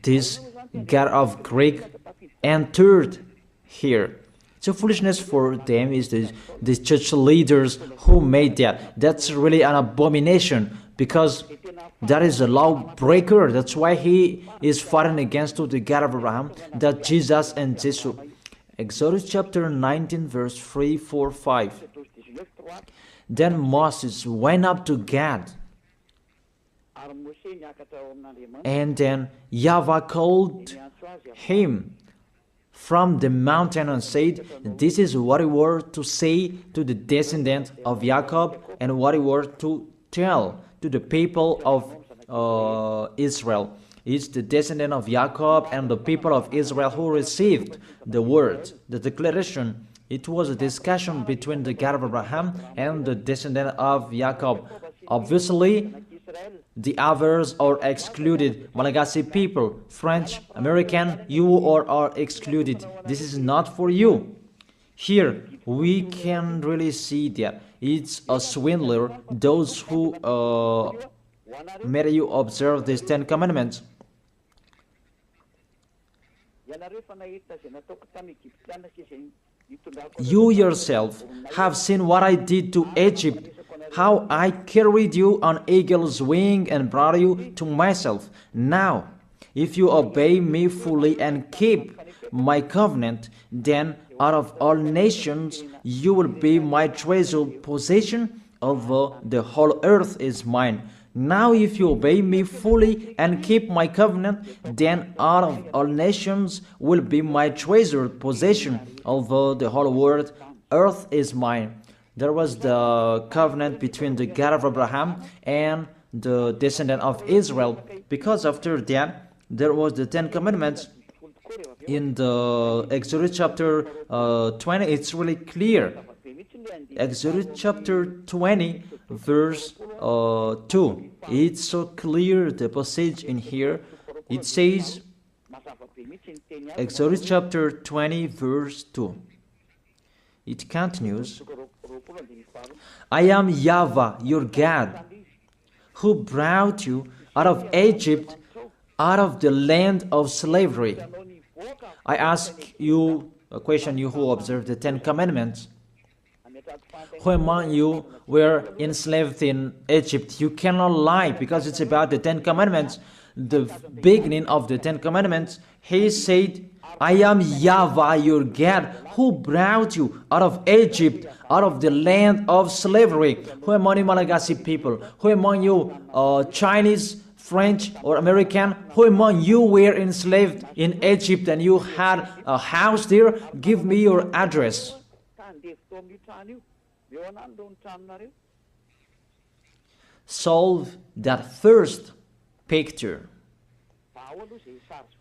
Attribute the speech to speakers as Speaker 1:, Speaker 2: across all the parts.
Speaker 1: this God of Greek entered here. So foolishness for them is the church leaders who made that. That's really an abomination, because that is a lawbreaker. That's why he is fighting against the God of Abraham, that Jesus and Jesus. Exodus chapter 19 verse 3, 4, 5. Then Moses went up to Gad, and then YAHVAH called him from the mountain and said, "This is what you were to say to the descendant of Jacob, and what you were to tell to the people of Israel." It's the descendant of Jacob and the people of Israel who received the word, the declaration. It was a discussion between the God of Abraham and the descendant of Jacob. Obviously, the others are excluded. Malagasy people, French, American, you are excluded. This is not for you. Here, we can really see that it's a swindler, those who made you observe these 10 commandments. You yourself have seen what I did to Egypt, how I carried you on eagle's wing and brought you to myself. Now, if you obey me fully and keep my covenant, then out of all nations you will be my treasured possession, although the whole earth is mine. Now if you obey me fully and keep my covenant, then out of all nations will be my treasured possession, although the whole world, earth is mine. There was the covenant between the God of Abraham and the descendant of Israel, because after that there was the 10 commandments. In the Exodus chapter 20, it's really clear. Exodus chapter 20 verse 2. It's so clear, the passage in here. It says, Exodus chapter 20 verse 2. It continues, "I am YAHVAH, your God, who brought you out of Egypt, out of the land of slavery." I ask you a question, you who observe the 10 commandments. Who among you were enslaved in Egypt? You cannot lie, because it's about the 10 commandments. The beginning of the 10 commandments, he said, "I am YAHVAH, your God, who brought you out of Egypt, out of the land of slavery." Who among you Malagasy people? Who among you Chinese, French, or American? Who among you were enslaved in Egypt and you had a house there? Give me your address. Solve that first picture.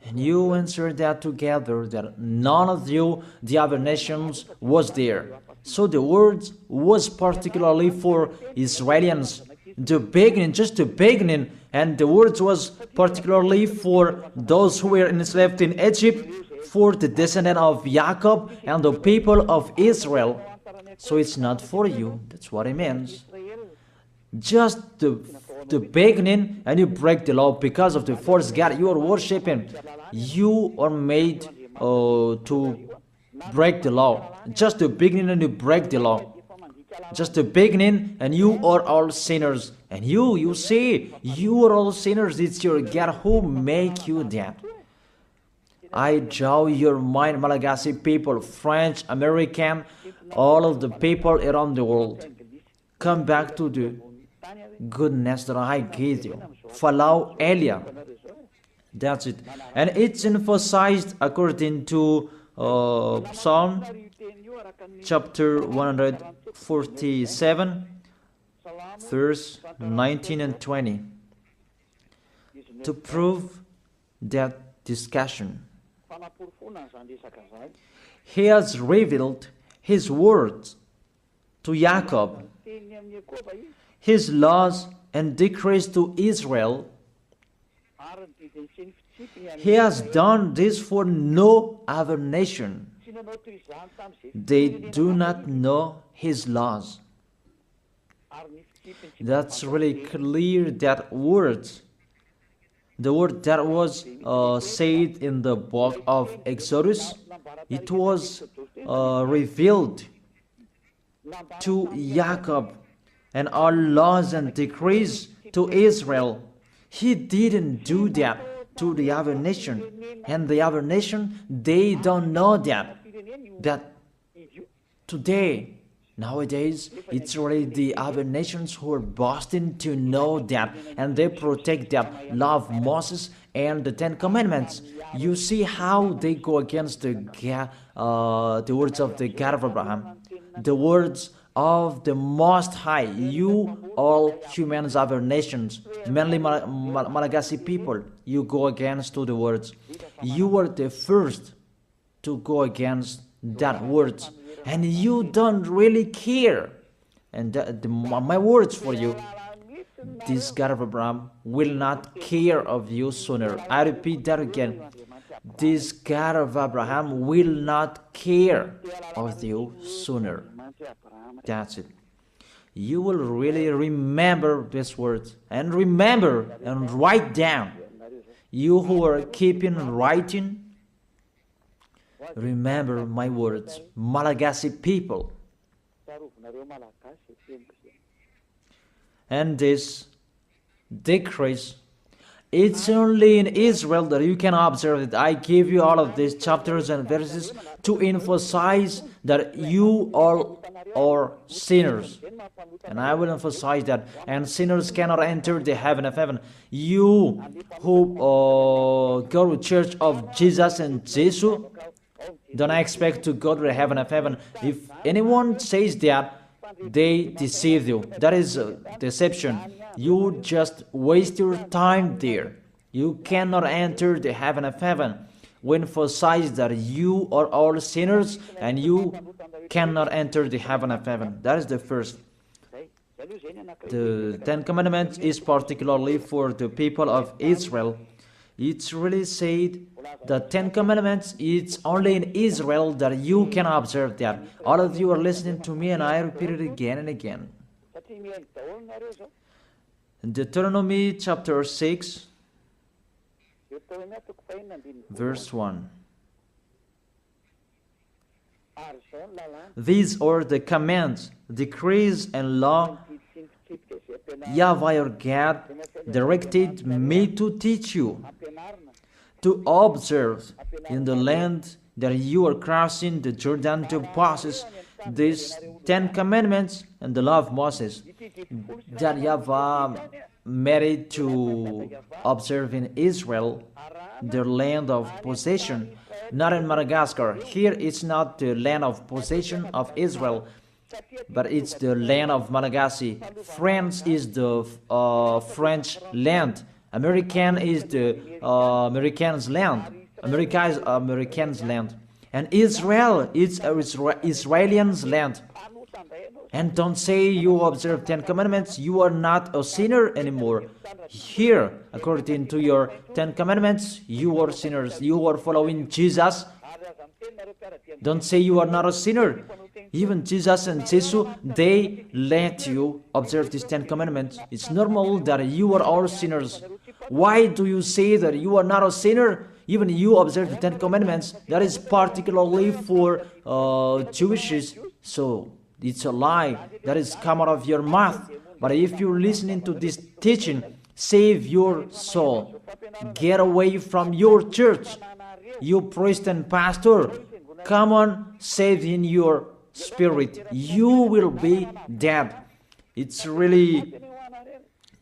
Speaker 1: And you answer that together, that none of you, the other nations, was there. So the words was particularly for Israelians. The beginning, just the beginning, and the words was particularly for those who were enslaved in Egypt, for the descendant of Jacob and the people of Israel. So it's not for you. That's what it means. Just the beginning, and you break the law because of the false god you are worshiping. You are made to break the law. Just the beginning, and you break the law. Just the beginning, and you are all sinners. And you see, you are all sinners. It's your God who make you that. I draw your mind, Malagasy people, French, American, all of the people around the world. Come back to the goodness that I gave you. Follow Elia. That's it. And it's emphasized according to Psalm chapter 147, verse 19 and 20, to prove that discussion. He has revealed his words to Jacob, his laws and decrees to Israel. He has done this for no other nation. They do not know his laws. That's really clear, that words. The word that was said in the book of Exodus, it was revealed to Jacob, and all laws and decrees to Israel. He didn't do that to the other nation, and the other nation, they don't know that today, nowadays, it's really the other nations who are boasting to know that, and they protect that, love Moses and the Ten Commandments. You see how they go against the words of the God of Abraham, the words of the Most High. You, all humans, other nations, mainly Malagasy people, you go against to the words. You were the first to go against that words, and you don't really care. And my words for you, this God of Abraham will not care of you sooner. I repeat that again. This God of Abraham will not care of you sooner. That's it. You will really remember these words, and remember and write down. You who are keeping writing, remember my words, Malagasy people. And this decrease, it's only in Israel that you can observe it. I give you all of these chapters and verses to emphasize that you all are sinners. And I will emphasize that. And sinners cannot enter the heaven of heaven. You who go to church of Jesus and Jesus, don't expect to go to the heaven of heaven. If anyone says that, they deceive you. That is deception. You just waste your time there. You cannot enter the heaven of heaven. We emphasize that you are all sinners and you cannot enter the heaven of heaven. That is the first. The Ten Commandments is particularly for the people of Israel. It's really said the Ten Commandments, it's only in Israel that you can observe that. All of you are listening to me and I repeat it again and again. In Deuteronomy chapter 6, verse 1. These are the commands, decrees, and law YAHVAH your God directed me to teach you, to observe in the land that you are crossing the Jordan to possess these 10 commandments and the law of Moses that YAHVAH made it to observe in Israel, their land of possession, not in Madagascar. Here it's not the land of possession of Israel, but it's the land of Malagasy. France is the French land. American is the Americans' land. America is Americans' land. And Israel is Israelians' land. And don't say you observe 10 commandments, you are not a sinner anymore. Here, according to your 10 commandments, you are sinners. You are following Jesus. Don't say you are not a sinner. Even Jesus and Jesus, they let you observe these 10 commandments. It's normal that you are all sinners. Why do you say that you are not a sinner? Even you observe the 10 commandments. That is particularly for Jewishes. So it's a lie that is come out of your mouth. But if you're listening to this teaching, save your soul. Get away from your church. You priest and pastor, come on, save in your spirit. You will be dead. It's really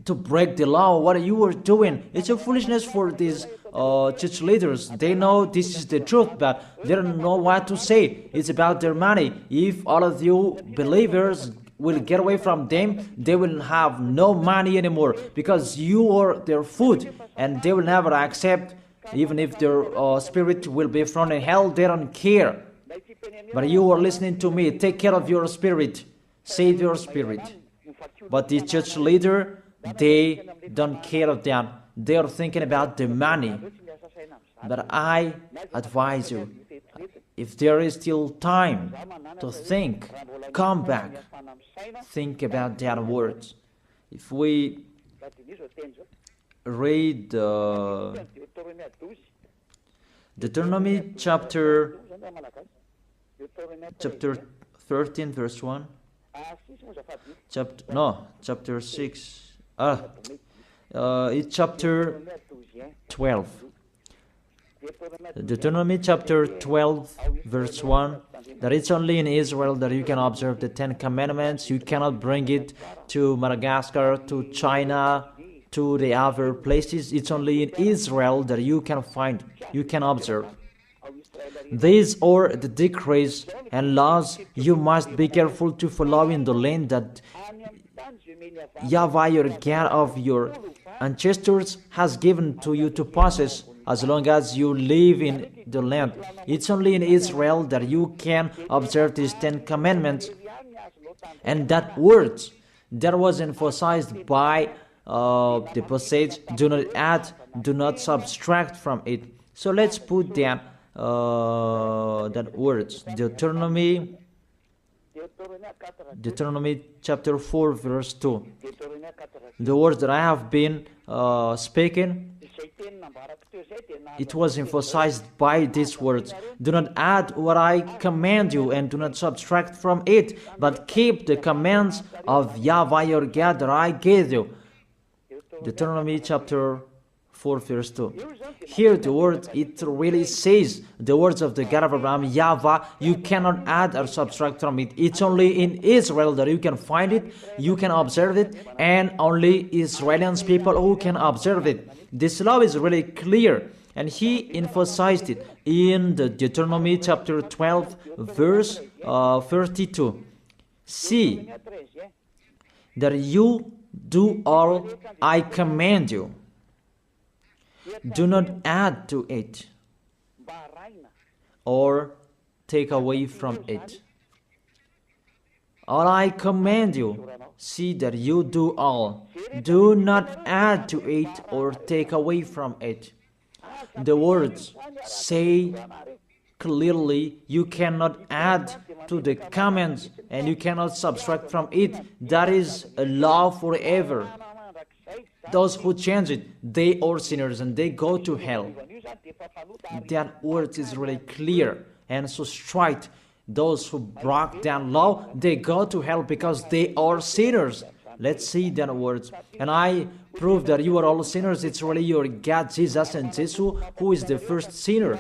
Speaker 1: to break the law. What you are doing, it's a foolishness for these church leaders. They know this is the truth, but they don't know what to say. It's about their money. If all of you believers will get away from them, they will have no money anymore, because you are their food, and they will never accept. Even if their spirit will be thrown in hell, they don't care. But you are listening to me. Take care of your spirit. Save your spirit. But the church leader, they don't care of that. They are thinking about the money. But I advise you, if there is still time to think, come back. Think about that words. If we read Deuteronomy chapter 13 verse 1. Chapter 6. It's chapter 12. Deuteronomy chapter 12 verse 1, that it's only in Israel that you can observe the 10 commandments. You cannot bring it to Madagascar, to China, to the other places. It's only in Israel that you can find, you can observe. These are the decrees and laws you must be careful to follow in the land that YAHVAH, your God of your ancestors, has given to you to possess as long as you live in the land. It's only in Israel that you can observe these 10 commandments. And that word that was emphasized by the passage, do not add, do not subtract from it. So let's put down that words, Deuteronomy chapter 4 verse 2. The words that I have been speaking, it was emphasized by these words. Do not add what I command you, and do not subtract from it, but keep the commands of YAHVAH your God that I gave you. Deuteronomy chapter 4 verse 2. Here the word, it really says the words of the God of Abraham, YAHVAH. You cannot add or subtract from it. It's only in Israel that you can find it, you can observe it, and only Israelians people who can observe it. This law is really clear, and he emphasized it in the Deuteronomy chapter 12 verse 32. See that you do all I command you. Do not add to it or take away from it. All I command you, see that you do all. Do not add to it or take away from it. The words say clearly you cannot add to the commands and you cannot subtract from it. That is a law forever. Those who change it, they are sinners and they go to hell. That word is really clear and so straight. Those who broke that law, they go to hell because they are sinners. Let's see that words. And I prove that you are all sinners. It's really your God, Jesus and Jesus, who is the first sinner.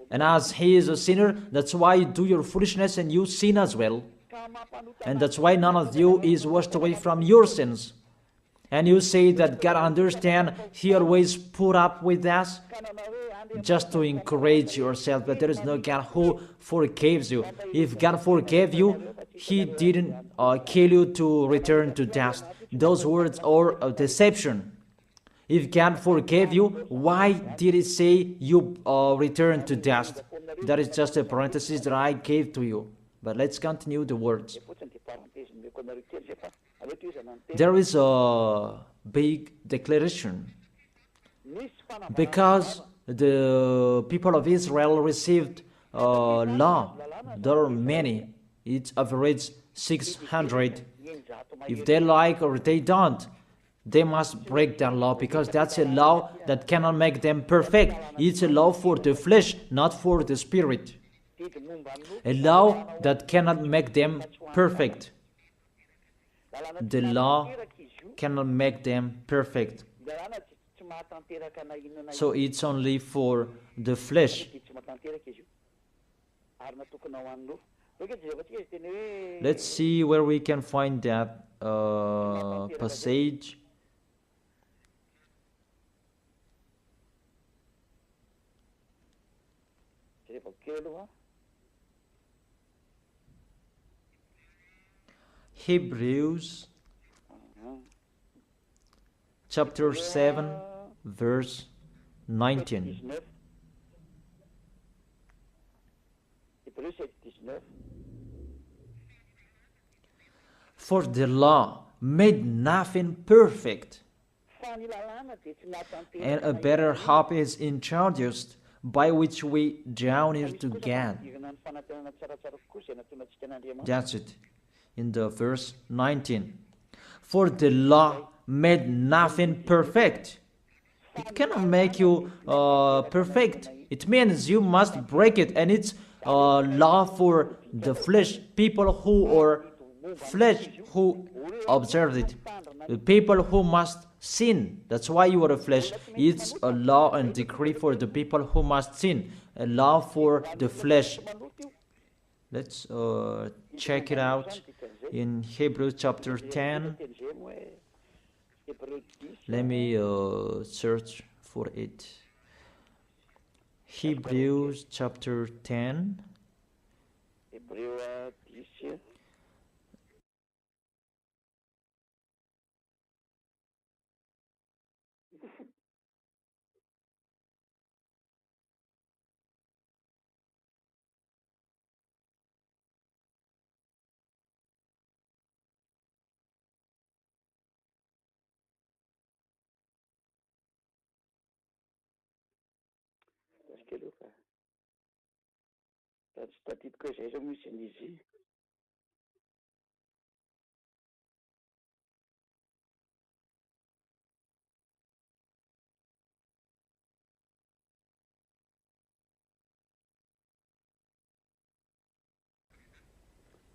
Speaker 1: And as he is a sinner, that's why you do your foolishness and you sin as well. And that's why none of you is washed away from your sins. And you say that God understands, he always put up with us, just to encourage yourself, but there is no God who forgives you. If God forgave you, he didn't kill you to return to dust. Those words are a deception. If God forgave you, why did he say you return to dust? That is just a parenthesis that I gave to you. But let's continue the words. There is a big declaration. Because the people of Israel received law, there are many. It's average 600. If they like or they don't, they must break that law, because that's a law that cannot make them perfect. It's a law for the flesh, not for the spirit. A law that cannot make them perfect. The law cannot make them perfect. So it's only for the flesh. Let's see where we can find that passage. Hebrews chapter 7 verse 19. For the law made nothing perfect, and a better hope is introduced, by which we draw near to God. That's it, in the verse 19. For the law made nothing perfect. It cannot make you perfect. It means you must break it, and it's law for the flesh, people who are flesh who observe it, the people who must sin. That's why you are a flesh. It's a law and decree for the people who must sin, a law for the flesh. Let's check it out in Hebrews chapter 10. Let me search for it. Hebrews chapter 10.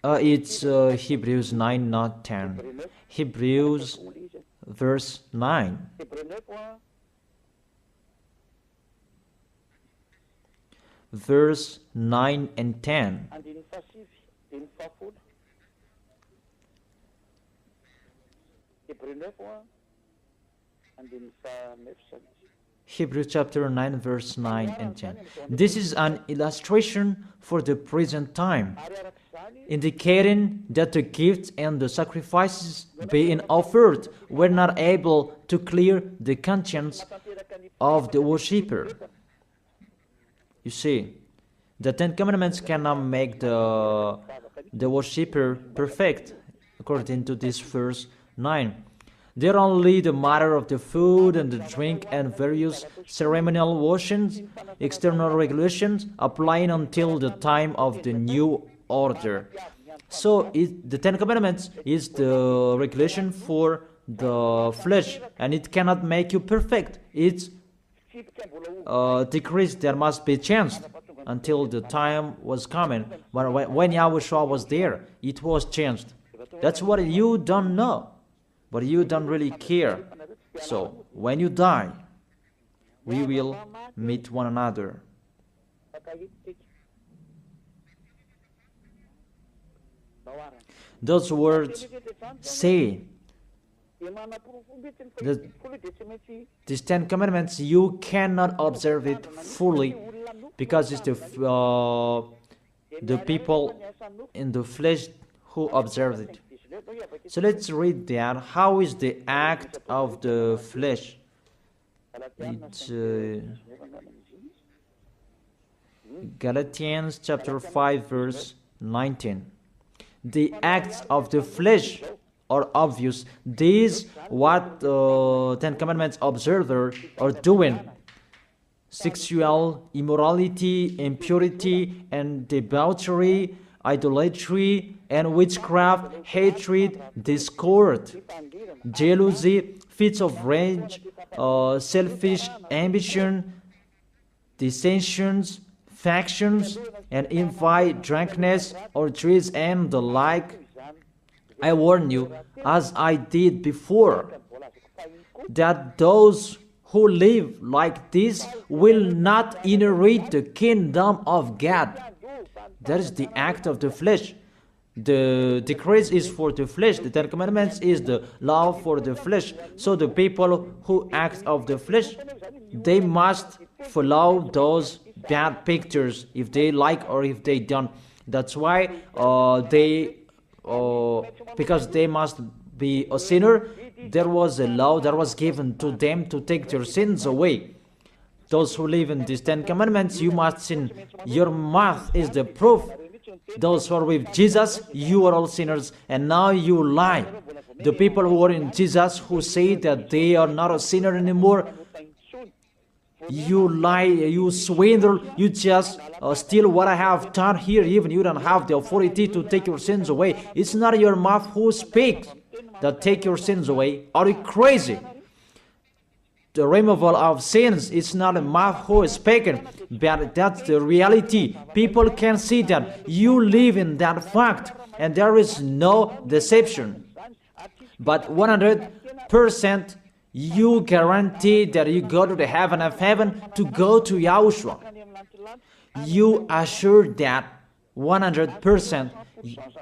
Speaker 1: It's Hebrews 9, not 10. Hebrews verse 9. Verse 9 and 10. Hebrews chapter 9, verse 9 and 10. This is an illustration for the present time, indicating that the gifts and the sacrifices being offered were not able to clear the conscience of the worshipper. You see, the Ten Commandments cannot make the worshipper perfect, according to this verse 9. They're only the matter of the food and the drink and various ceremonial washings, external regulations applying until the time of the new order. So the Ten Commandments is the regulation for the flesh, and it cannot make you perfect. It's decrease that must be changed until the time was coming. But when YAHVAH was there, it was changed. That's what you don't know, but you don't really care. So when you die, we will meet one another. Those words say that these Ten Commandments, you cannot observe it fully because it's the people in the flesh who observe it. So let's read that. How is the act of the flesh? It's Galatians chapter 5 verse 19. The acts of the flesh are obvious. These what Ten Commandments observers are doing: sexual immorality, impurity, and debauchery, idolatry, and witchcraft, hatred, discord, jealousy, fits of rage, selfish ambition, dissensions, factions, and envy, drunkenness, orgies, and the like. I warn you, as I did before, that those who live like this will not inherit the kingdom of God. That is the act of the flesh. The decrease is for the flesh. The Ten Commandments is the law for the flesh. So the people who act of the flesh, they must follow those bad pictures if they like or if they don't. That's why because they must be a sinner, there was a law that was given to them to take their sins away. Those who live in these Ten Commandments, you must sin. Your mouth is the proof. Those who are with Jesus, you are all sinners, and now you lie. The people who are in Jesus, who say that they are not a sinner anymore, you lie, you swindle, you just steal what I have done here. Even you don't have the authority to take your sins away. It's not your mouth who speaks. that take your sins away. Are you crazy? The removal of sins is not a mouth who is speaking, but that's the reality. People can see that you live in that fact, and there is no deception. But 100% you guarantee that you go to the heaven of heaven to go to Yahushua. You assure that 100%,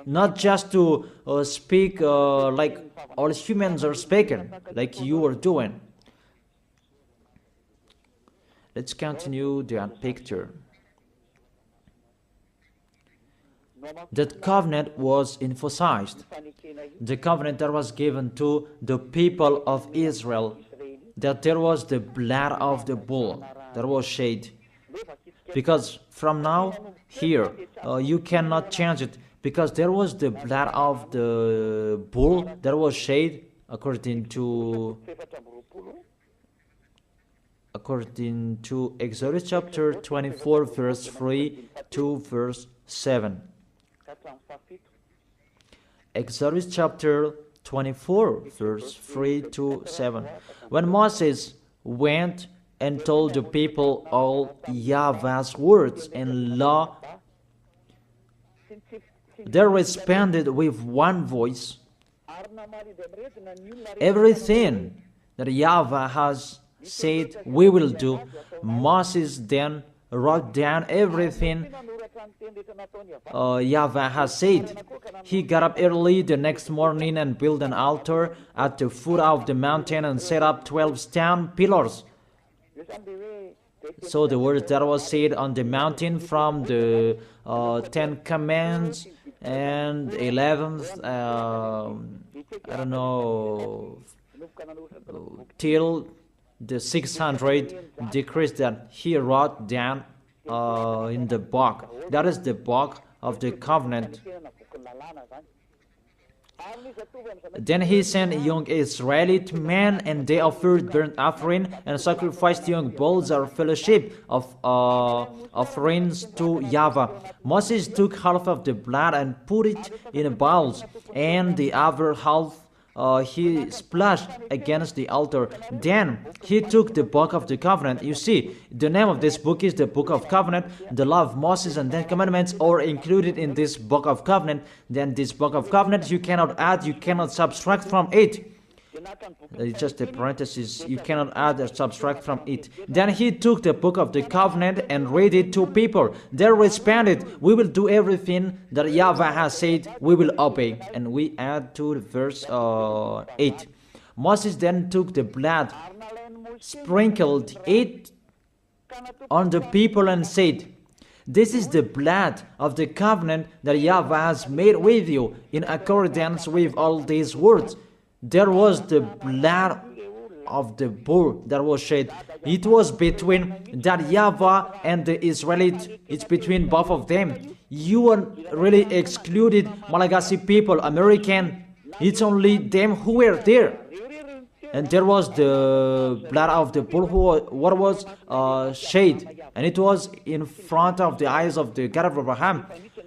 Speaker 1: not just to speak like all humans are speaking, like you are doing. Let's continue that picture. That covenant was emphasized. The covenant that was given to the people of Israel, that there was the blood of the bull that was shed. Because from now, here, you cannot change it, because there was the blood of the bull that was shed according to Exodus chapter 24, verse 3 to verse 7. Exodus chapter 24, verse 3 to 7. When Moses went and told the people all YAHVAH's words and law, they responded with one voice. Everything that YAHVAH has said we will do. Moses then wrote down everything YAHVAH has said. He got up early the next morning and built an altar at the foot of the mountain and set up 12 stone pillars. So the words that was said on the mountain from the 10 Commandments and 11th, I don't know, till the 600 decrees that he wrote down in the book. That is the book of the covenant. Then he sent young Israelite men, and they offered burnt offering and sacrificed young bulls or fellowship of offerings to YAHVAH. Moses took half of the blood and put it in bowls, and the other half he splashed against the altar. Then he took the book of the covenant. You see, the name of this book is the book of covenant. The law of Moses and 10 commandments are included in this book of covenant. Then this book of covenant, you cannot add, you cannot subtract from it. It's just a parenthesis. You cannot add or subtract from it. Then he took the book of the covenant and read it to people. They responded, we will do everything that YAHVAH has said, we will obey. And we add to verse 8. Moses then took the blood, sprinkled it on the people and said, this is the blood of the covenant that YAHVAH has made with you in accordance with all these words. There was the blood of the bull that was shed. It was between that YAHVAH and the Israelites. It's between both of them. You are really excluded Malagasy people, American. It's only them who were there. And there was the blood of the bull what was shed. And it was in front of the eyes of the God of Abraham.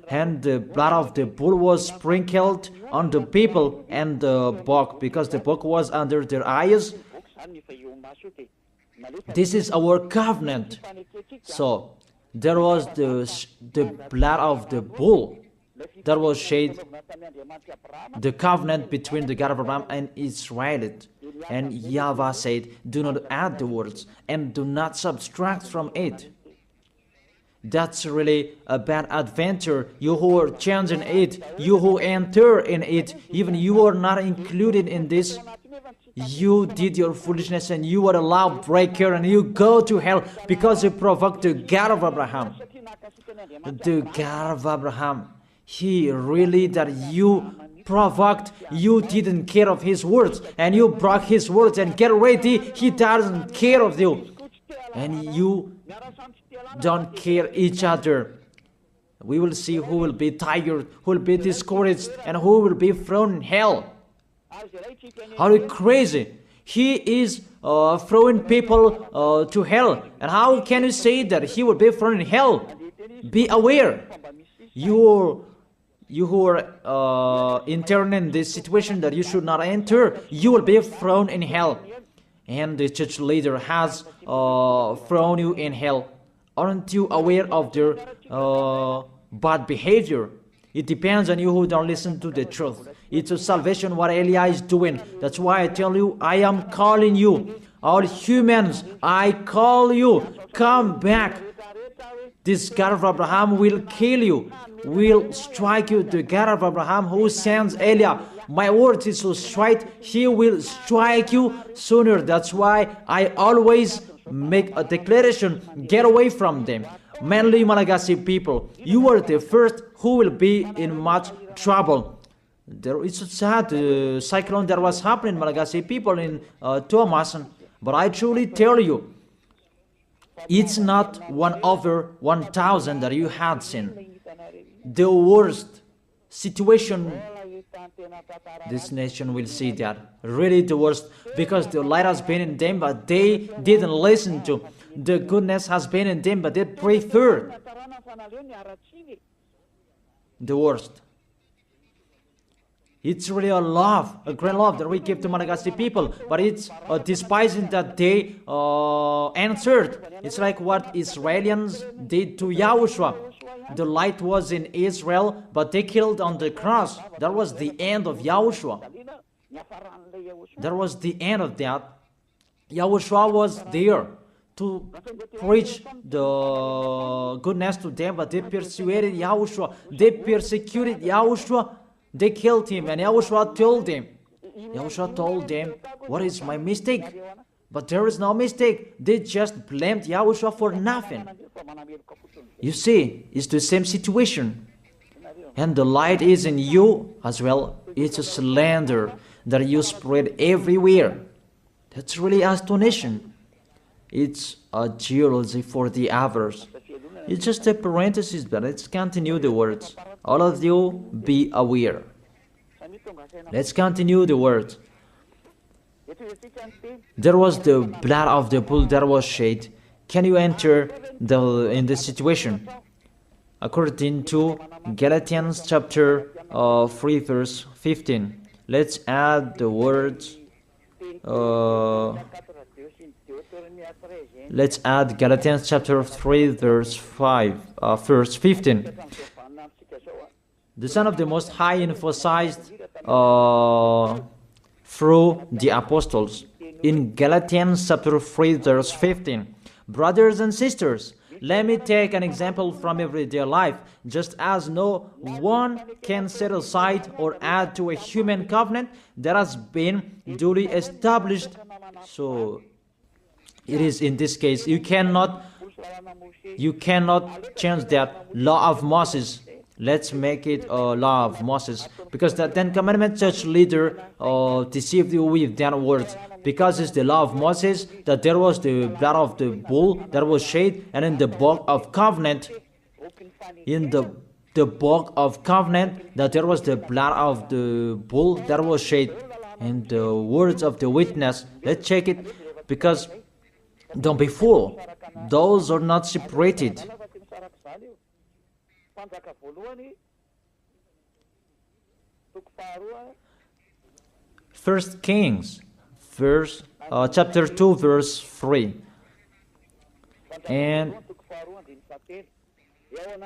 Speaker 1: And the blood of the bull was sprinkled on the people and the book, because the book was under their eyes. This is our covenant. So there was the blood of the bull that was shed, the covenant between the God of Abraham and Israel. And YAHVAH said, do not add the words and do not subtract from it. That's really a bad adventure. You who are changing it, you who enter in it, even you are not included in this. You did your foolishness and you are a lawbreaker and you go to hell because you provoked the God of Abraham. The God of Abraham, he really that you provoked, you didn't care of his words and you broke his words, and get ready, he doesn't care of you. And you don't care each other. We will see who will be tired, who will be discouraged, and who will be thrown in hell. How crazy! He is throwing people to hell. And how can you say that he will be thrown in hell? Be aware. you who are intern in this situation that you should not enter, you will be thrown in hell. And the church leader has thrown you in hell. Aren't you aware of their bad behavior? It depends on you who don't listen to the truth. It's a salvation what Elia is doing. That's why I tell you, I am calling you. All humans, I call you. Come back. This God of Abraham will kill you, will strike you. The God of Abraham who sends Elia, my word is so straight, he will strike you sooner. That's why I always make a declaration, get away from them. Mainly Malagasy people, you are the first who will be in much trouble. There is a sad cyclone that was happening in Malagasy people in Tuamasan. But I truly tell you, it's not 1/1000 that you had seen. The worst situation, this nation will see that. Really the worst, because the light has been in them, but they didn't listen to. The goodness has been in them, but they preferred the worst. It's really a love, a great love that we give to Malagasy people, but it's despising that they answered. It's like what Israelis did to Yahushua. The light was in Israel, but they killed on the cross. That was the end of Yahushua. That was the end of that. Yahushua was there to preach the goodness to them, but they persuaded Yahushua. They persecuted Yahushua. They killed him, and Yahushua told them. Yahushua told them, what is my mistake? But there is no mistake. They just blamed Yahushua for nothing. You see, it's the same situation. And the light is in you as well. It's a slander that you spread everywhere. That's really astonishing. It's a geology for the others. It's just a parenthesis, but let's continue the words. All of you, be aware. Let's continue the words. There was the blood of the bull that was shed. Can you enter in this situation? According to Galatians chapter 3 verse 15. Let's add the words. Let's add Galatians chapter 3 verse 15. The Son of the Most High emphasized through the apostles in Galatians chapter 3 verse 15. Brothers and sisters, let me take an example from everyday life. Just as no one can set aside or add to a human covenant that has been duly established, so it is in this case, you cannot change that law of Moses. Let's make it a law of Moses, because the Ten Commandments church leader deceived you with their words. Because it's the law of Moses that there was the blood of the bull that was shed, and in the book of covenant, in the book of covenant, that there was the blood of the bull that was shed, and the words of the witness. Let's check it, because don't be fooled. Those are not separated. First Kings, chapter 2, verse 3. And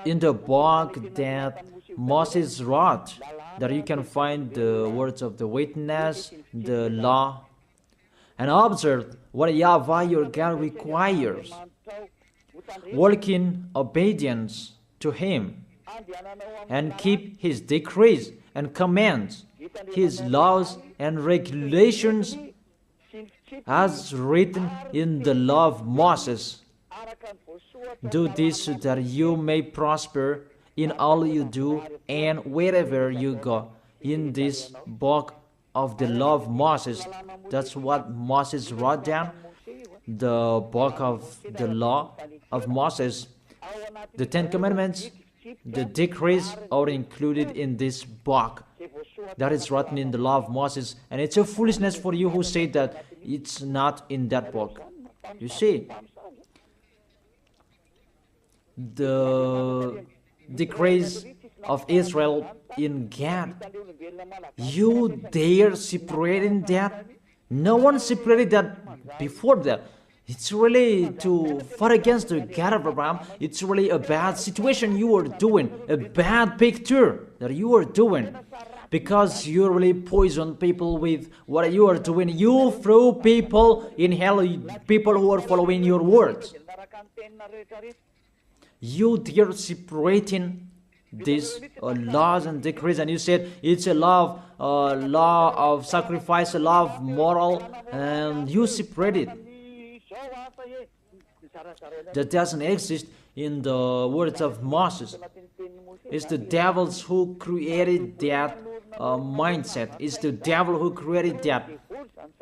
Speaker 1: in the book that Moses wrote, that you can find the words of the witness, the law, and observe what YAHVAH your God requires. Walk in obedience to Him, and keep His decrees and commands, His laws and regulations, as written in the law of Moses. Do this so that you may prosper in all you do and wherever you go. In this book of the law of Moses, that's what Moses wrote down, the book of the law of Moses. The Ten Commandments, the decrees are included in this book that is written in the law of Moses, and it's a foolishness for you who say that it's not in that book. You see, the decrees of Israel in Gad. You dare separating that? No one separated that before that. It's really to fight against the God of Abraham. It's really a bad situation you are doing, a bad picture that you are doing, because you really poison people with what you are doing. You throw people in hell, people who are following your words. You dare separating these laws and decrees, and you said it's a law of sacrifice, a law of moral, and you separate it. That doesn't exist in the words of Moses. It's the devils who created that mindset. It's the devil who created that.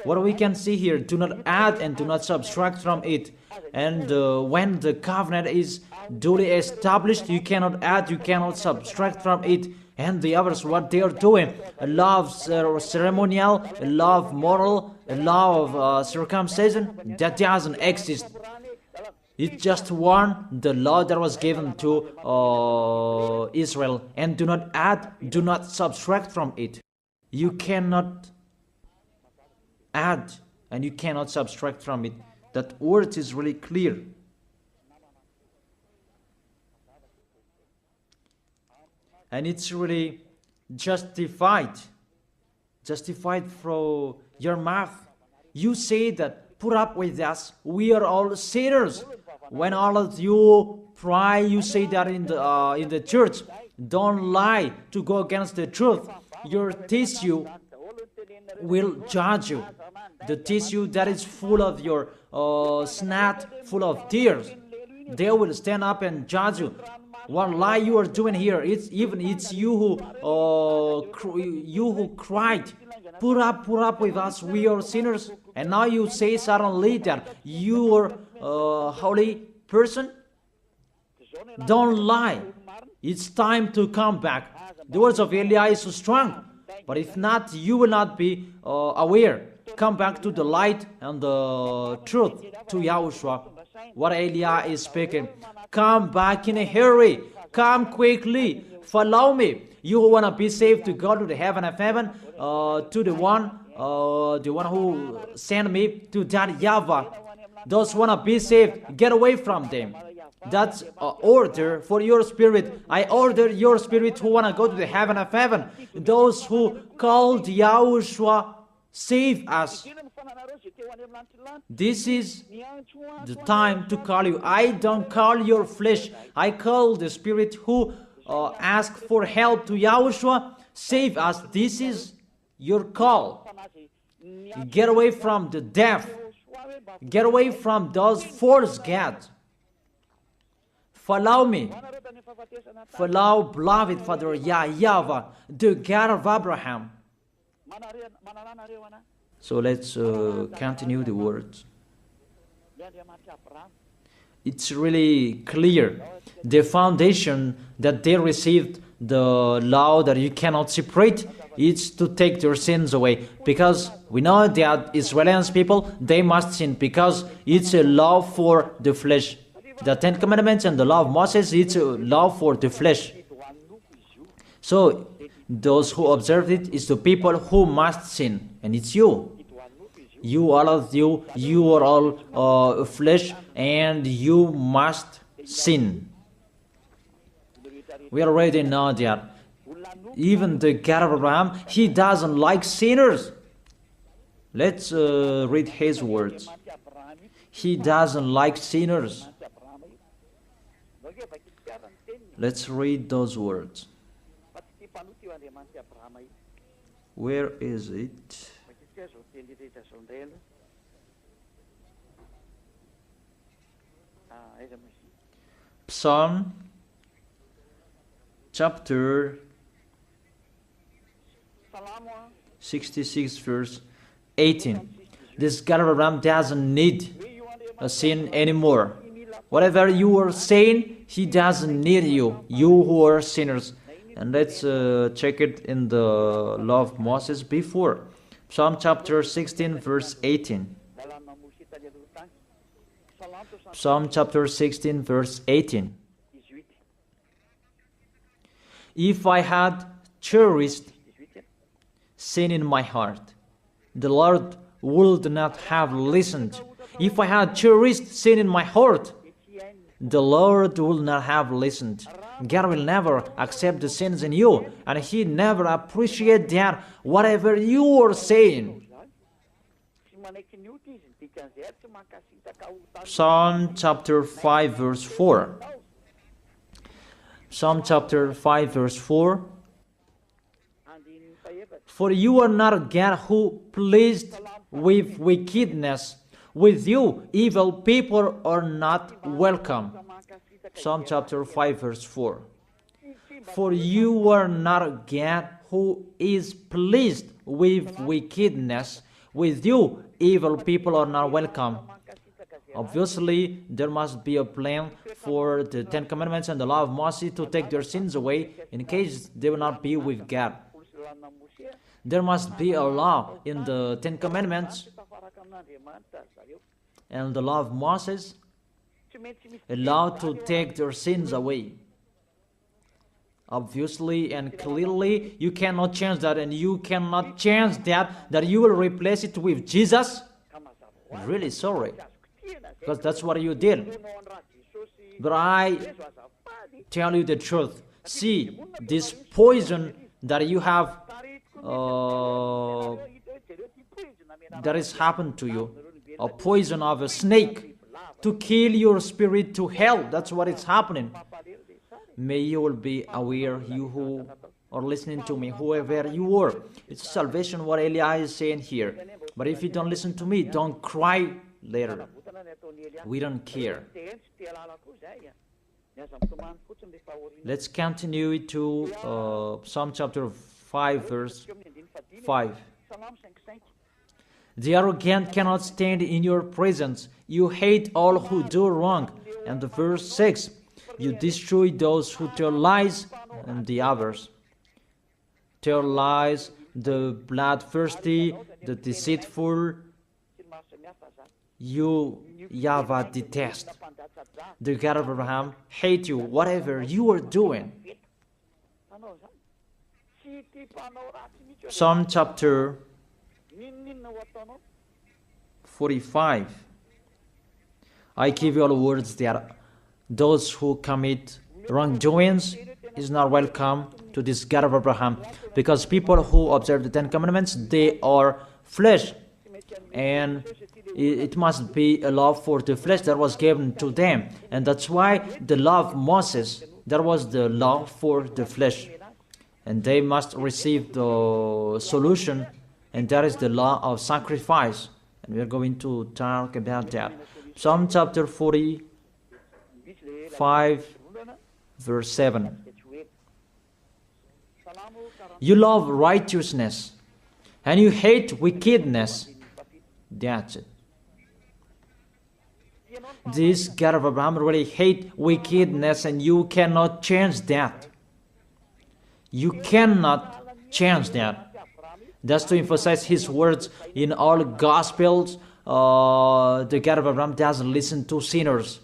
Speaker 1: What we can see here, do not add and do not subtract from it. And when the covenant is duly established, you cannot add, you cannot subtract from it. And the others, what they are doing, a law of ceremonial, a law of moral, a law of circumcision, that doesn't exist. It's just one, the law that was given to Israel. And do not add, do not subtract from it. You cannot add and you cannot subtract from it. That word is really clear. And it's really justified from your mouth. You say that, put up with us, we are all sinners. When all of you pray, you say that in the church. Don't lie to go against the truth. Your tissue will judge you. The tissue that is full of your snot, full of tears, they will stand up and judge you. What lie you are doing here? It's you who cried. Put up with us. We are sinners. And now you say suddenly that you are a holy person. Don't lie. It's time to come back. The words of Eliah is so strong. But if not, you will not be aware. Come back to the light and the truth, to Yahushua. What Eliah is speaking. Come back in a hurry. Come quickly. Follow me. You who want to be saved, to go to the heaven of heaven, to the one who sent me, to that YAHVAH. Those who want to be saved, get away from them. That's an order for your spirit. I order your spirit who want to go to the heaven of heaven. Those who called Yahushua, save us. This is the time to call you. I don't call your flesh. I call the spirit who ask for help to Yahushua. Save us. This is your call. Get away from the deaf. Get away from those false gods. Follow me. Follow beloved Father YAHVAH, the God of Abraham. So let's continue the words. It's really clear. The foundation that they received, the law that you cannot separate, is to take their sins away. Because we know that Israelians people, they must sin because it's a law for the flesh. The Ten Commandments and the law of Moses, it's a law for the flesh. So those who observe it is the people who must sin, and it's you. You, all of you, you are all flesh, and you must sin. We already know that. Even the God of Abraham, he doesn't like sinners. Let's read his words. He doesn't like sinners. Let's read those words. Where is it? Psalm chapter 66 verse 18. This God of Abraham doesn't need a sin anymore. Whatever you are saying, he doesn't need you. You who are sinners. And let's check it in the law of Moses before. Psalm chapter 16 verse 18. Psalm chapter 16 verse 18. If I had cherished sin in my heart, the Lord would not have listened. If I had cherished sin in my heart, the Lord will not have listened. God will never accept the sins in you, and He never appreciates that whatever you are saying. Psalm chapter 5 verse 4. Psalm chapter 5 verse 4. For you are not a God who pleased with wickedness. With you, evil people are not welcome. Psalm chapter 5 verse 4. For you are not a God who is pleased with wickedness. With you, evil people are not welcome. Obviously, there must be a plan for the Ten Commandments and the law of Moses to take their sins away in case they will not be with God. There must be a law in the Ten Commandments and the law of Moses, a law to take their sins away. Obviously and clearly, you cannot change that, and you cannot change that you will replace it with Jesus. Really sorry, because that's what you did. But I tell you the truth. See, this poison that you have that has happened to you, a poison of a snake to kill your spirit to hell. That's what is happening. May you will be aware, you who are listening to me, whoever you are. It's salvation what Eli is saying here. But if you don't listen to me, don't cry later. We don't care. Let's continue to Psalm chapter 5 verse 5. The arrogant cannot stand in your presence. You hate all who do wrong. And the verse 6. You destroy those who tell lies, and the others. Tell lies, the bloodthirsty, the deceitful. You, YAHVAH, detest. The God of Abraham hate you, whatever you are doing. Psalm chapter 45. I give you all words that those who commit wrongdoings is not welcome to this God of Abraham, because people who observe the Ten Commandments, they are flesh, and it must be a law for the flesh that was given to them, and that's why the law of Moses, that was the law for the flesh, and they must receive the solution, and that is the law of sacrifice, and we are going to talk about that. Psalm chapter 45 verse 7. You love righteousness and you hate wickedness. That's it. This God of Abraham really hate wickedness, and you cannot change that. You cannot change that. That's to emphasize his words in all Gospels. The God of Abraham doesn't listen to sinners,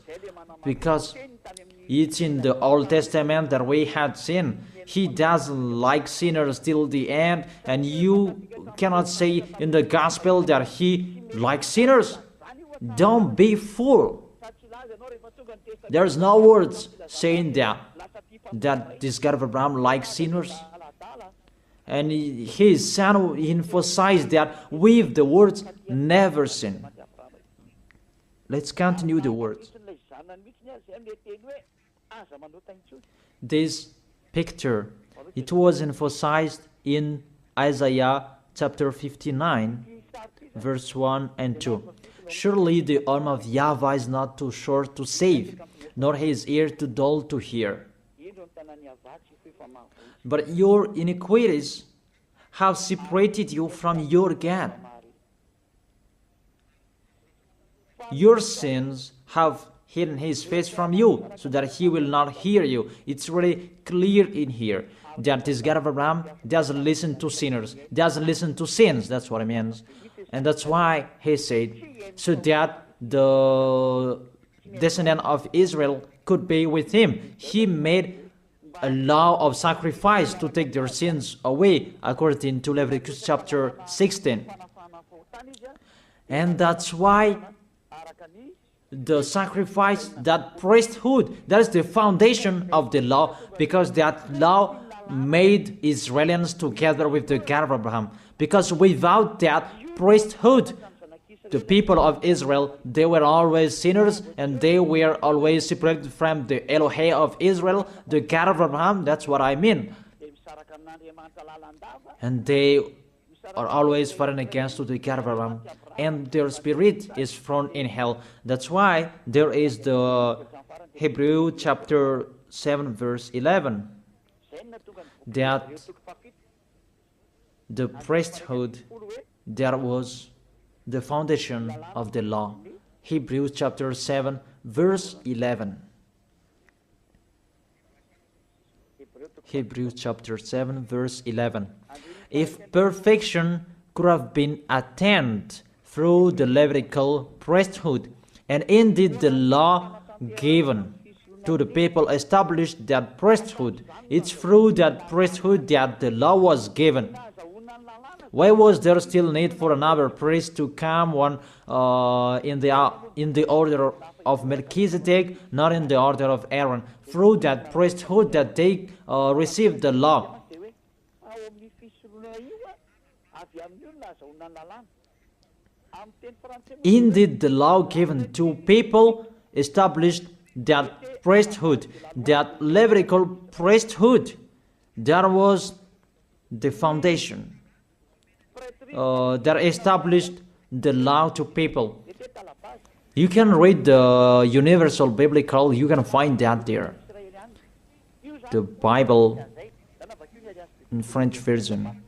Speaker 1: because it's in the Old Testament that we had seen. He doesn't like sinners till the end, and you cannot say in the Gospel that he likes sinners. Don't be fool. There's no words saying that this God of Abraham likes sinners. And his son emphasized that with the words, never sin. Let's continue the words. This picture, it was emphasized in Isaiah chapter 59, verse 1 and 2. Surely the arm of YAHVAH is not too short to save, nor his ear too dull to hear. But your iniquities have separated you from your God. Your sins have hidden his face from you, so that he will not hear you. It's really clear in here that this God of Abraham doesn't listen to sinners, doesn't listen to sins. That's what it means. And that's why he said, so that the descendant of Israel could be with him. He made a law of sacrifice to take their sins away, according to Leviticus chapter 16. And that's why the sacrifice, that priesthood, that is the foundation of the law, because that law made Israelians together with the God of Abraham. Because without that priesthood, the people of Israel, they were always sinners, and they were always separated from the Elohim of Israel, the God of Abraham. That's what I mean. And they are always fighting against the God of Abraham, and their spirit is thrown in hell. That's why there is the Hebrew chapter 7 verse 11, that the priesthood, that was the foundation of the law. Hebrews chapter 7 verse 11. Hebrews chapter 7 verse 11. If perfection could have been attained through the Levitical priesthood, and indeed the law given to the people established that priesthood, it's through that priesthood that the law was given. Why was there still need for another priest to come, one in the order of Melchizedek, not in the order of Aaron? Through that priesthood that they received the law. Indeed, the law given to people established that priesthood, that Levitical priesthood. That was the foundation that established the law to people. You can read the Universal Biblical, you can find that there. The Bible in French version.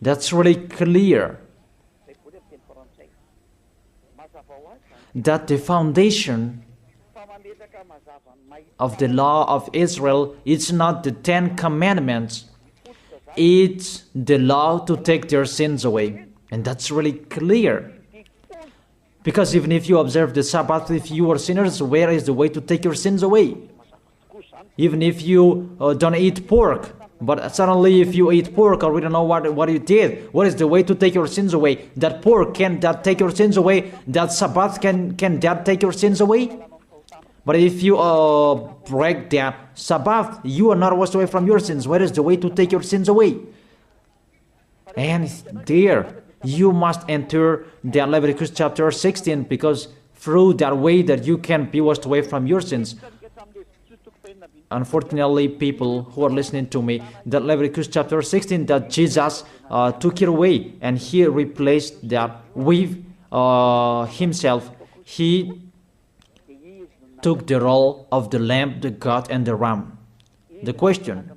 Speaker 1: That's really clear. That the foundation of the law of Israel is not the 10 Commandments. It's the law to take their sins away. And that's really clear. Because even if you observe the Sabbath, if you are sinners, where is the way to take your sins away? Even if you don't eat pork, but suddenly if you eat pork, or we don't know what you did, what is the way to take your sins away? That pork, can that take your sins away? That Sabbath, can that take your sins away? But if you break the Sabbath, you are not washed away from your sins. Where is the way to take your sins away? And there, you must enter the Leviticus chapter 16, because through that way that you can be washed away from your sins. Unfortunately, people who are listening to me, that Leviticus chapter 16, that Jesus took it away, and he replaced that with himself. He took the role of the lamb, the goat, and the ram. The question: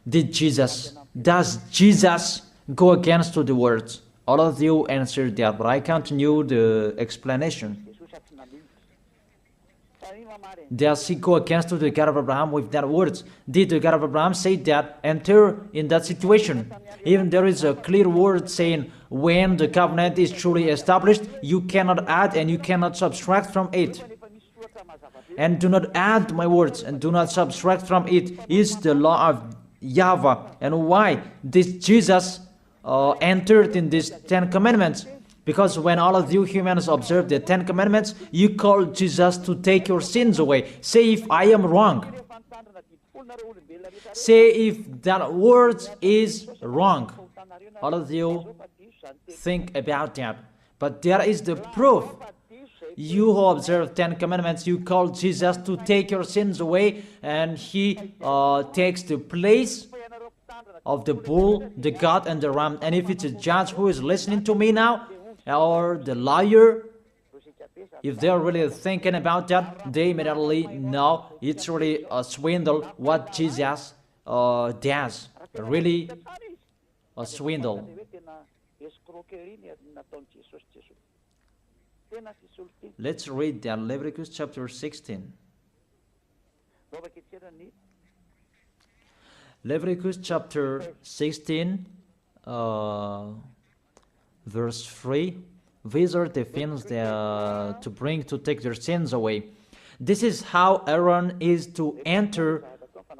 Speaker 1: does Jesus go against the words? All of you answered that, but I continue the explanation. Does he go against the God of Abraham with that words? Did the God of Abraham say that enter in that situation? Even there is a clear word saying when the covenant is truly established, you cannot add and you cannot subtract from it. And do not add my words and do not subtract from it is the law of YAHVAH. And why this Jesus entered in these 10 commandments? Because when all of you humans observe the 10 commandments, you call Jesus to take your sins away. Say if I am wrong. Say if that word is wrong. All of you think about that. But there is the proof. You who observe 10 commandments, you call Jesus to take your sins away, and he takes the place of the bull, the goat, and the ram. And if it's a judge who is listening to me now, or the lawyer, if they're really thinking about that, they immediately know it's really a swindle what Jesus does. Really a swindle. Let's read that Leviticus chapter 16. Leviticus chapter 16, verse 3. These are the things to bring to take their sins away. This is how Aaron is to enter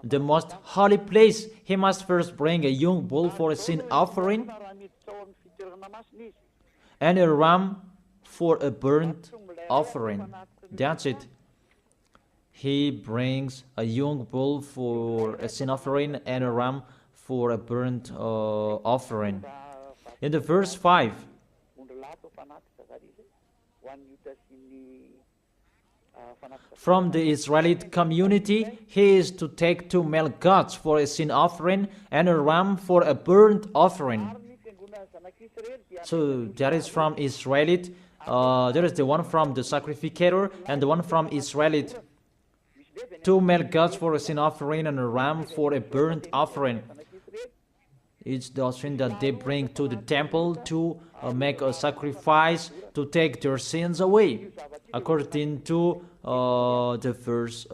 Speaker 1: the most holy place. He must first bring a young bull for a sin offering and a ram for a burnt offering. That's it. He brings a young bull for a sin offering and a ram for a burnt offering. In the verse 5, from the Israelite community, he is to take 2 male goats for a sin offering and a ram for a burnt offering. So that is from Israelite. There is the one from the sacrificator and the one from Israelite. 2 male goats for a sin offering and a ram for a burnt offering. It's the offering that they bring to the temple to make a sacrifice to take their sins away, according to the verse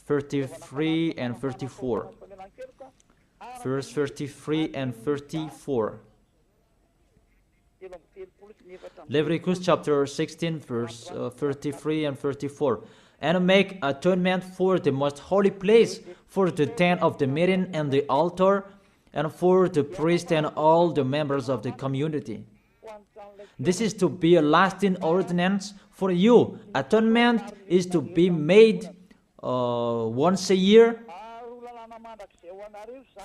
Speaker 1: 33 and 34. Verse 33 and 34. Leviticus chapter 16, verse 33 and 34. And make atonement for the most holy place, for the tent of the meeting and the altar, and for the priest and all the members of the community. This is to be a lasting ordinance for you. Atonement is to be made once a year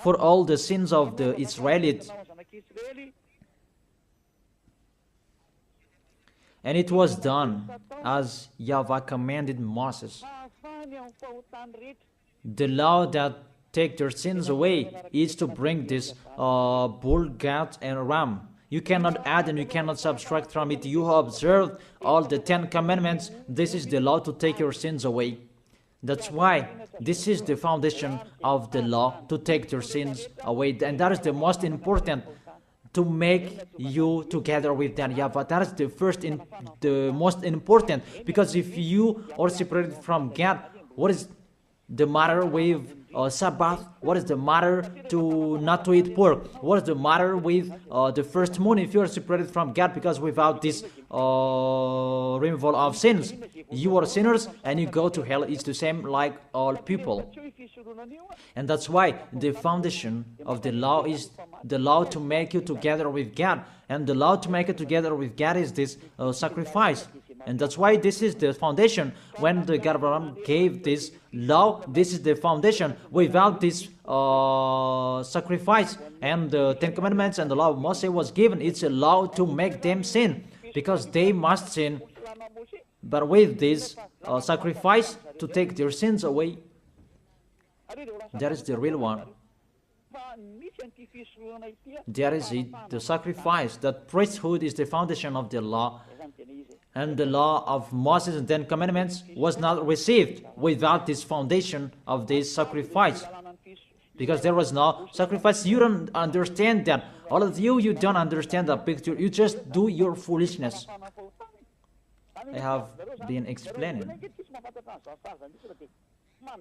Speaker 1: for all the sins of the Israelites. And it was done as YAHVAH commanded Moses. The law that take their sins away is to bring this bull, goat, and ram. You cannot add and you cannot subtract from it. You have observed all the 10 commandments. This is the law to take your sins away. That's why this is the foundation of the law, to take your sins away. And that is the most important, to make you together with that YAHVAH. That is the most important, because if you are separated from God, what is the matter with Sabbath? What is the matter to not to eat pork? What is the matter with the first moon if you are separated from God? Because without this removal of sins, you are sinners and you go to hell. It's the same like all people. And that's why the foundation of the law is the law to make you together with God. And the law to make it together with God is this sacrifice. And that's why this is the foundation. When the God Abraham gave this law, this is the foundation. Without this sacrifice and the 10 commandments and the law of Moses was given, it's a law to make them sin, because they must sin. But with this sacrifice to take their sins away, that is the real one. There is it, the sacrifice. That priesthood is the foundation of the law. And the law of Moses and 10 commandments was not received without this foundation of this sacrifice. Because there was no sacrifice. You don't understand that. All of you, you don't understand the picture. You just do your foolishness. I have been explaining.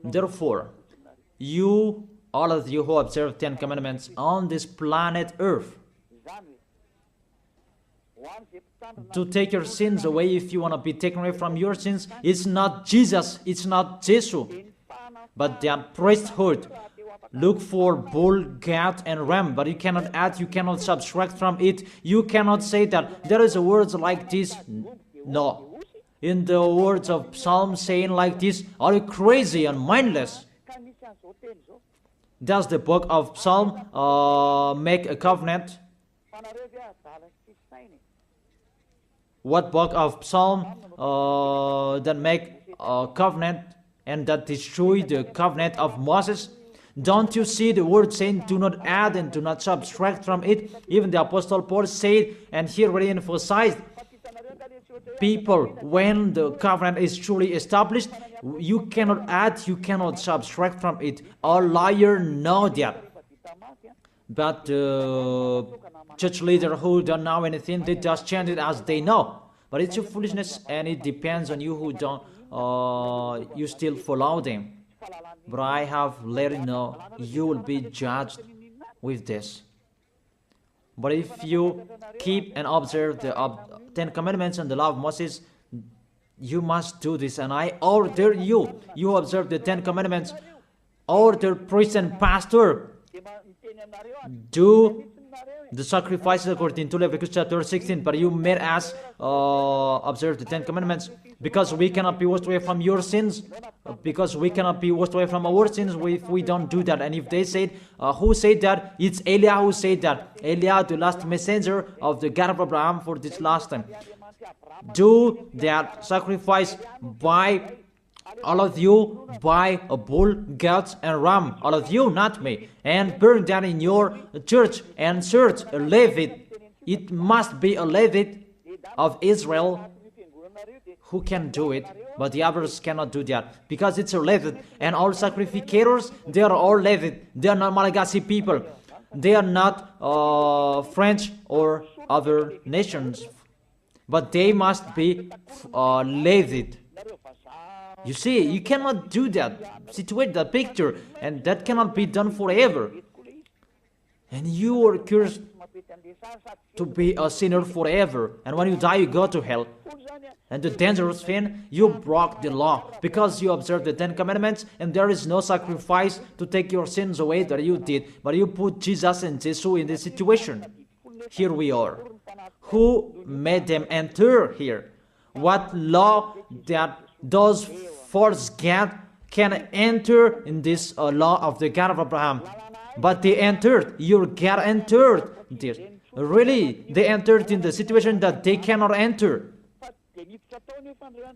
Speaker 1: Therefore, you, all of you who observe 10 commandments on this planet Earth, to take your sins away, if you want to be taken away from your sins, it's not Jesus, it's not Jesus, but the priesthood. Look for bull, goat, and ram, but you cannot add, you cannot subtract from it. You cannot say that there is a words like this. No. In the words of Psalm saying like this, are you crazy and mindless? Does the book of Psalm make a covenant? What book of Psalm that make a covenant and that destroy the covenant of Moses? Don't you see the word saying, do not add and do not subtract from it? Even the Apostle Paul said, and here really emphasized, people, when the covenant is truly established, you cannot add, you cannot subtract from it. All liars know that. But church leader who don't know anything, they just chant it as they know. But it's your foolishness, and it depends on you who don't, you still follow them. But I have let you know, you will be judged with this. But if you keep and observe the 10 commandments and the law of Moses, You must do this, and I order you. You observe the 10 Commandments. Order priest and pastor. Do the sacrifices according to Leviticus chapter 16. But you made us observe the 10 Commandments because we cannot be washed away from your sins. Because we cannot be washed away from our sins if we don't do that. And if they said, who said that? It's Eliah who said that. Eliah, the last messenger of the God of Abraham for this last time. Do that sacrifice by all of you, by a bull, goats, and ram. All of you, not me. And burn that in your church and search a Levite. It must be a Levite of Israel who can do it, but the others cannot do that because it's a Levite. And all sacrificators, they are all Levite. They are not Malagasy people. They are not French or other nations, but they must be Levite. You see, you cannot do that, situate that picture, and that cannot be done forever. And you are cursed to be a sinner forever, and when you die, you go to hell. And the dangerous thing, you broke the law, because you observed the 10 Commandments, and there is no sacrifice to take your sins away that you did, but you put Jesus and Jesus in this situation. Here we are. Who made them enter here? What law that those false God can enter in this law of the God of Abraham? But they entered. Your God entered this. Really, they entered in the situation that they cannot enter.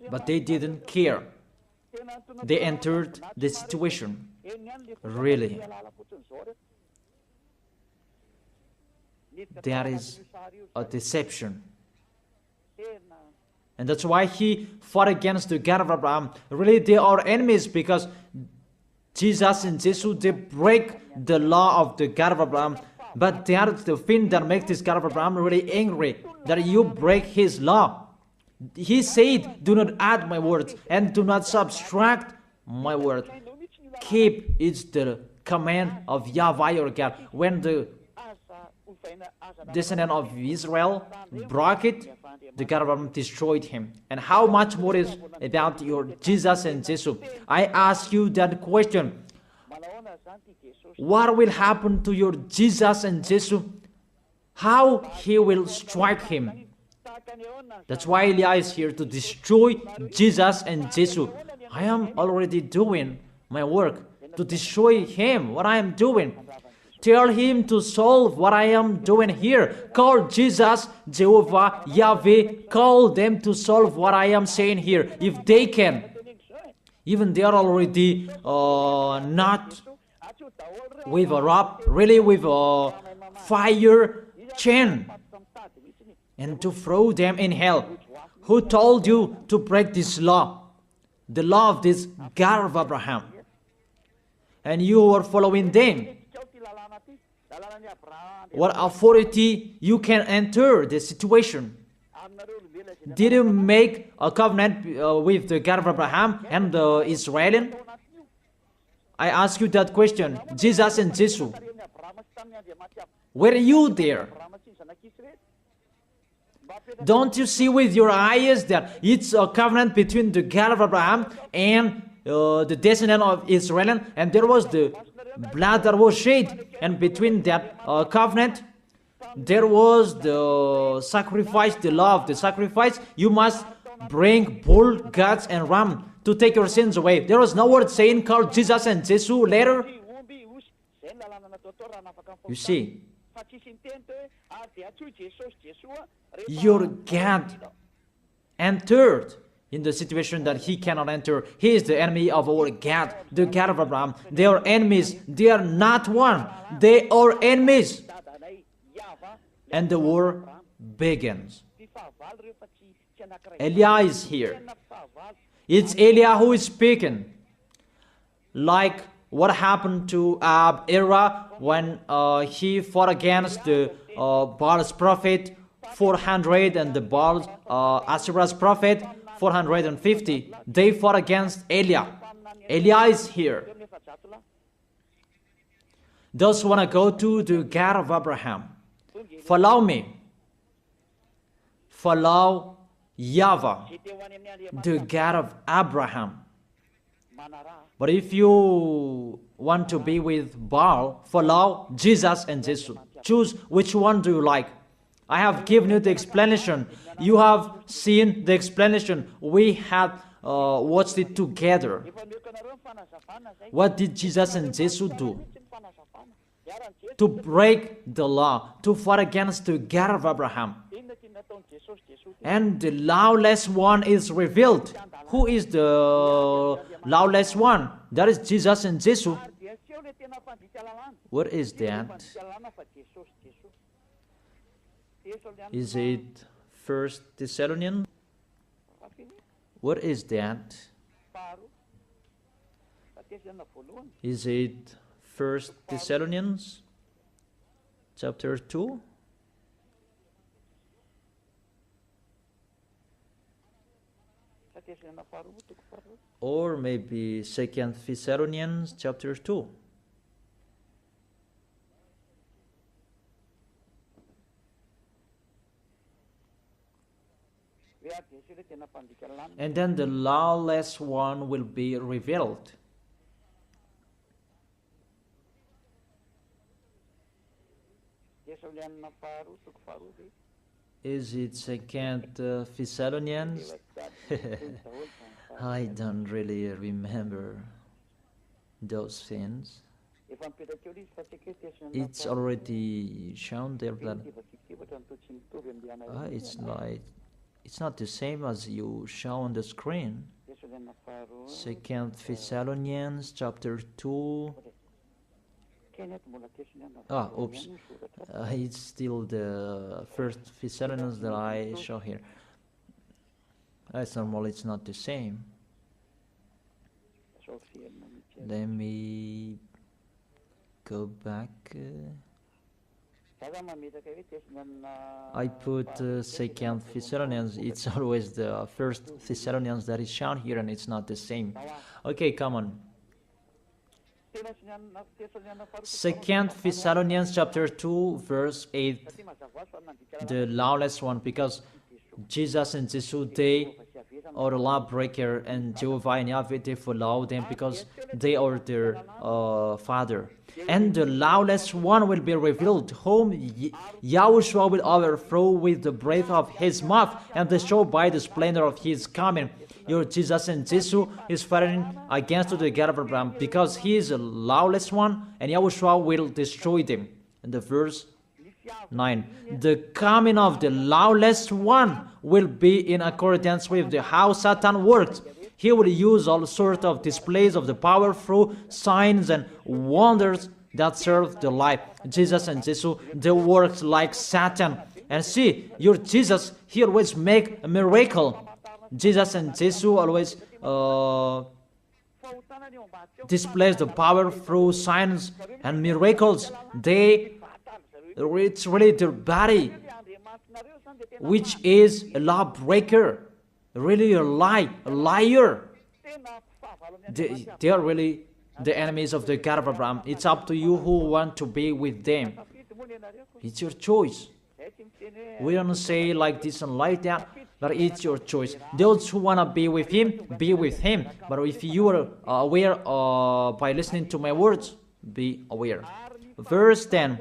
Speaker 1: But they didn't care. They entered the situation. Really. That is a deception. And that's why he fought against the God of Abraham. Really, they are enemies because Jesus and Jesus, they break the law of the God of Abraham. But that's the thing that makes this God of Abraham really angry, that you break his law. He said, do not add my words and do not subtract my word. Keep, it's the command of YAHVAH your God. When the descendant of Israel broke it, the God of Abraham destroyed him. And how much more is about your Jesus and Jesus? I ask you that question. What will happen to your Jesus and Jesus? How he will strike him? That's why Eliah is here to destroy Jesus and Jesus. I am already doing my work to destroy him, what I am doing. Tell him to solve what I am doing here. Call Jesus, Jehovah, Yahweh. Call them to solve what I am saying here. If they can. Even they are already not with a rope, really with a fire chain. And to throw them in hell. Who told you to break this law? The law of this God of Abraham. And you are following them. What authority you can enter the situation? Did you make a covenant with the God of Abraham and the Israelian? I ask you that question. Jesus and Jesus. Were you there? Don't you see with your eyes that it's a covenant between the God of Abraham and the descendant of Israel, and there was the blood that was shed, and between that covenant there was the sacrifice, the law of the sacrifice. You must bring bull, goats, and ram to take your sins away. There was no word saying call Jesus and Jesus later. You see, your God entered in the situation that he cannot enter. He is the enemy of our God, the God of Abraham. They are enemies. They are not one. They are enemies. And the war begins. Eliah is here. It's Eliah who is speaking. Like what happened to Era when he fought against the Baal's prophet 400 and the Baal Asherah's prophet 450. They fought against Eliah. Eliah is here. Those who want to go to the God of Abraham, follow me. Follow YAHVAH, the God of Abraham. But if you want to be with Baal, follow Jesus and Jesus. Choose which one do you like. I have given you the explanation. You have seen the explanation. We have watched it together. What did Jesus and Jesus do? To break the law, to fight against the God of Abraham. And the lawless one is revealed. Who is the lawless one? That is Jesus and Jesus. What is that? Is it 1 Thessalonians? What is that? Is it 1 Thessalonians chapter 2? Or maybe 2 Thessalonians chapter 2. And then the lawless one will be revealed. Is it 2 Thessalonians? I don't really remember those things. It's already shown there that it's not the same as you show on the screen. 2 Thessalonians chapter 2. Oops. It's still the 1 Thessalonians that I show here. It's normal, it's not the same. Let me go back. I put 2 Thessalonians. It's always the 1 Thessalonians that is shown here, and it's not the same. Okay, come on. 2 Thessalonians chapter 2 verse 8, the lawless one, because Jesus and Jesus, they are the lawbreaker, and Jehovah and Yahweh, they follow them because they are their father. And the lawless one will be revealed, whom Yahushua will overthrow with the breath of his mouth and destroy by the splendor of his coming. Your Jesus and Jesus is fighting against the God of Abraham because he is a lawless one, and Yahushua will destroy them. And the verse 9, the coming of the lawless one will be in accordance with how Satan works. He will use all sorts of displays of the power through signs and wonders that serve the lie. Jesus and Jesus, they work like Satan. And see, your Jesus, he always make a miracle. Jesus and Jesus always displays the power through signs and miracles. It's really their body, which is a lawbreaker, really a liar. They are really the enemies of the God of Abraham. It's up to you who want to be with them. It's your choice. We don't say like this and like that, but it's your choice. Those who want to be with him, be with him. But if you are aware by listening to my words, be aware. Verse 10,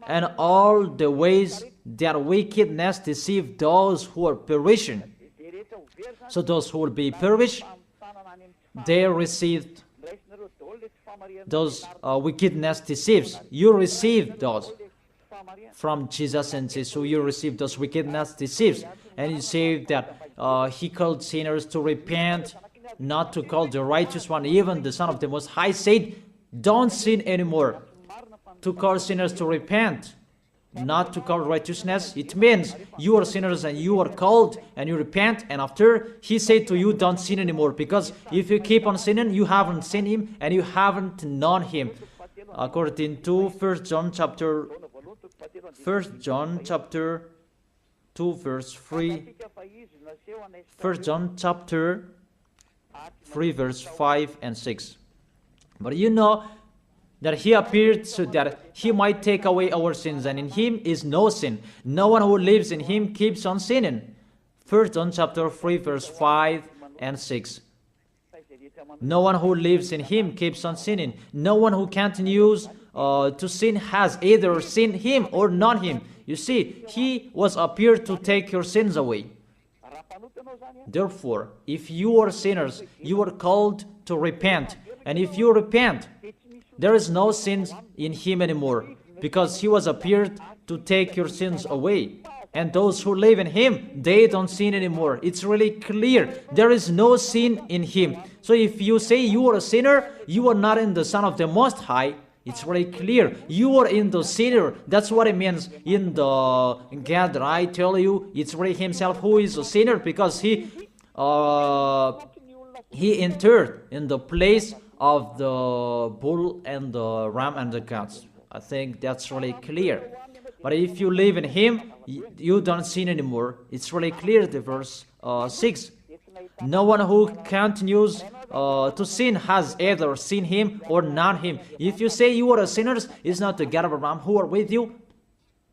Speaker 1: and all the ways that wickedness deceive those who are perishing. So those who will be perished, they received those wickedness deceives. You receive those from Jesus and Jesus. So you receive those wickedness deceives. And you say that he called sinners to repent, not to call the righteous one. Even the Son of the Most High said, don't sin anymore. To call sinners to repent, not to call righteousness. It means you are sinners and you are called and you repent, and after he said to you, don't sin anymore, because if you keep on sinning, you haven't seen him and you haven't known him. According to 1 John chapter 2 verse 3, 1 John chapter 3 verse 5 and 6. But you know that he appeared so that he might take away our sins, and in him is no sin. No one who lives in him keeps on sinning, 1 John chapter 3 verse 5 and 6. No one who lives in him keeps on sinning. No one who continues to sin has either seen him or not him. You see, he was appeared to take your sins away. Therefore, if you are sinners, you are called to repent. And if you repent, there is no sin in him anymore, because he was appeared to take your sins away. And those who live in him, they don't sin anymore. It's really clear. There is no sin in him. So if you say you are a sinner, you are not in the Son of the Most High. It's really clear. You are in the sinner. That's what it means in the gather. I tell you, it's really himself who is a sinner, because he entered in the place of the bull and the ram and the goats. I think that's really clear. But if you live in him, you don't sin anymore. It's really clear, the verse 6. No one who continues to sin has either seen him or not him. If you say you are a sinner, it's not the God of Abraham who are with you.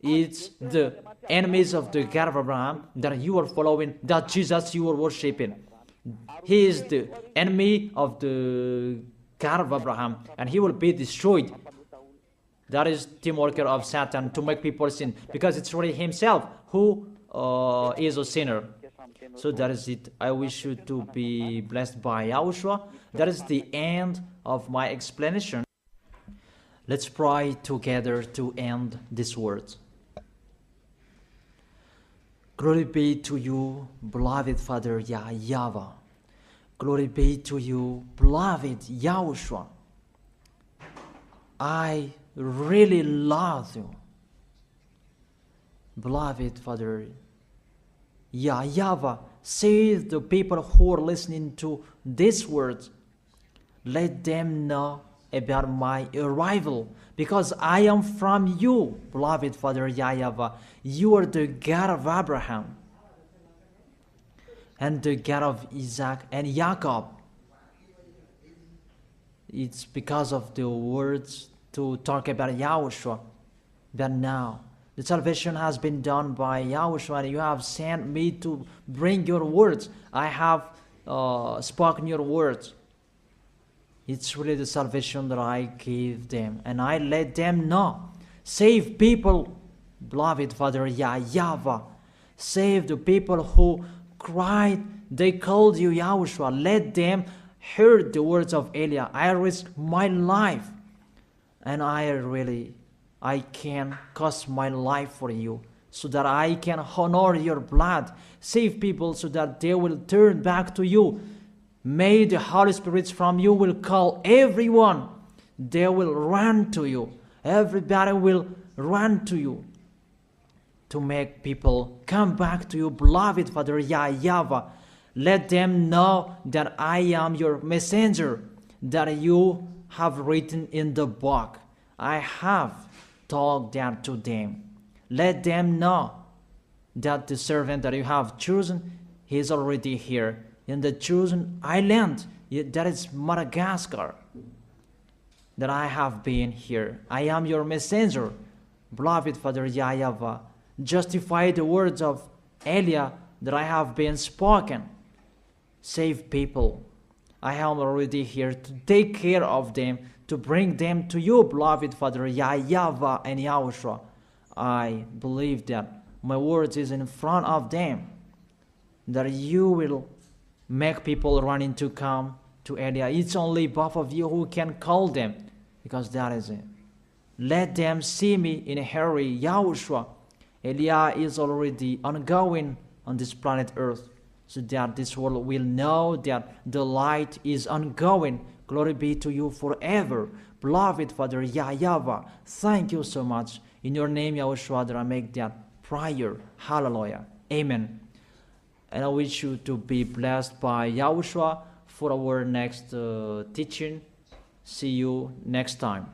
Speaker 1: It's the enemies of the God of Abraham that you are following, that Jesus you are worshiping. He is the enemy of the God of Abraham, and he will be destroyed. That is the worker of Satan, to make people sin, because it's really himself who is a sinner. So that is it. I wish you to be blessed by Yahushua. That is the end of my explanation. Let's pray together to end this word. Glory be to you, beloved Father YAHVAH. Glory be to you, beloved Yahushua. I really love you, beloved Father YAHVAH. Save the people who are listening to these words. Let them know about my arrival, because I am from you, beloved Father YAHVAH. You are the God of Abraham and the God of Isaac and Jacob. It's because of the words to talk about Yahushua that now the salvation has been done by Yahushua, and you have sent me to bring your words. I have spoken your words. It's really the salvation that I gave them, and I let them know. Save people, beloved Father YAHVAH. Save the people who cried, they called you Yahushua. Let them hear the words of Eliah. I risk my life, and I can cost my life for you, so that I can honor your blood. Save people so that they will turn back to you. May the Holy Spirit from you will call everyone. They will run to you. Everybody will run to you to make people come back to you, beloved Father YAHVAH. Let them know that I am your messenger, that you have written in the book. I have told that to them. Let them know that the servant that you have chosen, he is already here in the chosen island, that is Madagascar, that I have been here. I am your messenger, beloved Father YAHVAH. Justify the words of Eliah that I have been spoken. Save people. I am already here to take care of them, to bring them to you, beloved Father YAHVAH and Yahushua. I believe that my words is in front of them, that you will make people running to come to Eliah. It's only both of you who can call them, because that is it. Let them see me in a hurry, Yahushua. Eliah is already ongoing on this planet Earth, so that this world will know that the light is ongoing. Glory be to you forever, beloved Father YAHVAH. Thank you so much. In your name, Yahushua, that I make that prayer. Hallelujah. Amen. And I wish you to be blessed by Yahushua for our next teaching. See you next time.